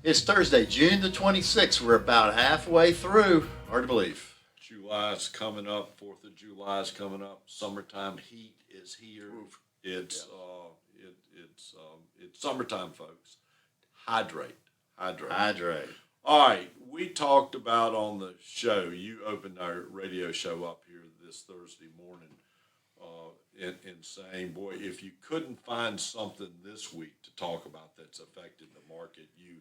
It's Thursday, June the 26th. We're about halfway through. Hard to believe. July's coming up. 4th of July is coming up. Summertime heat is here. Oof. It's it's summertime, folks. Hydrate, hydrate. Hydrate. All right, we talked about on the show. You opened our radio show up here this Thursday morning, in saying, "Boy, if you couldn't find something this week to talk about that's affected the market, you've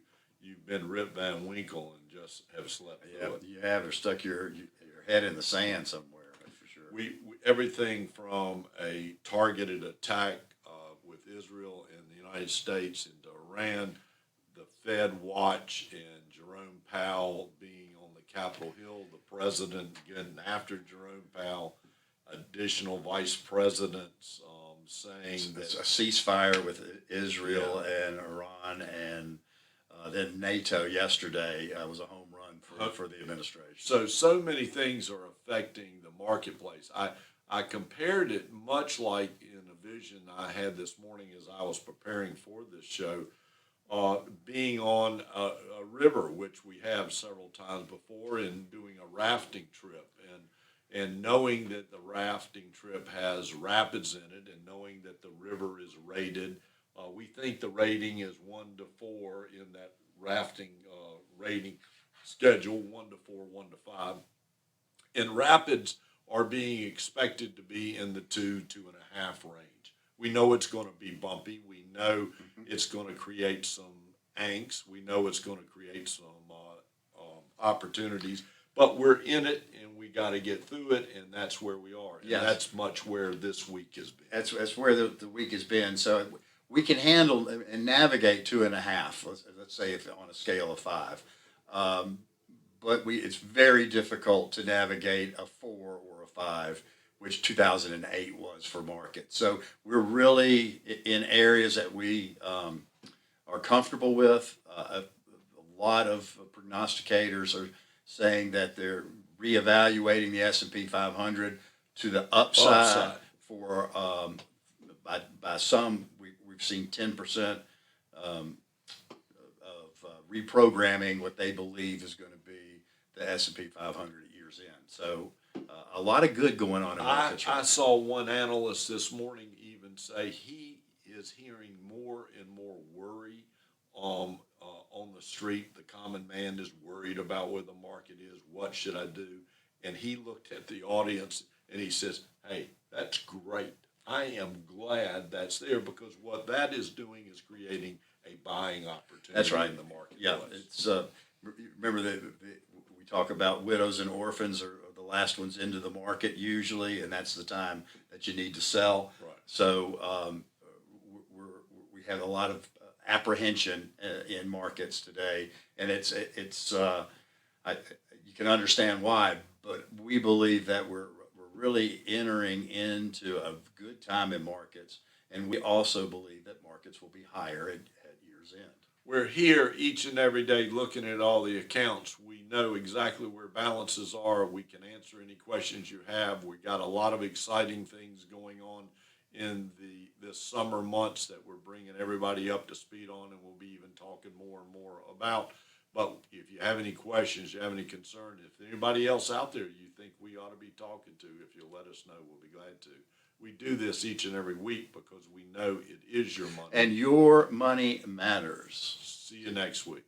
been Rip Van Winkle and just have slept through it." You have or stuck your head in the sand somewhere, that's for sure. We everything from a targeted attack with Israel and the United States into Iran, the Fed watch and Jerome Powell being on the Capitol Hill, the president getting after Jerome Powell, additional vice presidents saying It's that a ceasefire with Israel and Iran, and then NATO yesterday was a home run for the administration. so many things are affecting the marketplace. I compared it much like in a vision I had this morning as I was preparing for this show, being on a river, which we have several times before, and doing a rafting trip, and knowing that the rafting trip has rapids in it, and knowing that the river is rated. We think the rating is 1 to 4 in that rafting rating schedule, 1 to 4, 1 to 5. And rapids are being expected to be in the 2.5 range. We know it's going to be bumpy. We know it's going to create some angst. We know it's going to create some opportunities, but we're in it and we got to get through it, and that's where we are. And Yes. That's much where this week has been. That's where the week has been. So we can handle and navigate 2.5. Let's say if on a scale of 5. But it's very difficult to navigate a 4 or a 5, which 2008 was for markets. So we're really in areas that we are comfortable with. A lot of prognosticators are saying that they're reevaluating the S&P 500 to the upside. For by some we've seen 10% of reprogramming what they believe is going to be the S&P 500 at year's end. So a lot of good going on in markets. I saw one analyst this morning even say he is hearing more and more worry on the street. The common man is worried about where the market is. What should I do? And he looked at the audience and he says, "Hey, that's great. I am glad that's there, because what that is doing is creating a buying opportunity." That's right. In the marketplace. Yeah, it's remember that we talk about widows and orphans are the last ones into the market usually, and that's the time that you need to sell. Right. So we have a lot of apprehension in markets today, and you can understand why, but we believe that we're really entering into a good time in markets, and we also believe that markets will be higher at year's end. We're here each and every day looking at all the accounts. We know exactly where balances are. We can answer any questions you have. We got a lot of exciting things going on in this summer months that we're bringing everybody up to speed on, and we'll be even talking more and more about. But if you have any questions, you have any concerns, if anybody else out there you think we ought to be talking to, if you'll let us know, we'll be glad to. We do this each and every week because we know it is your money. And your money matters. See you next week.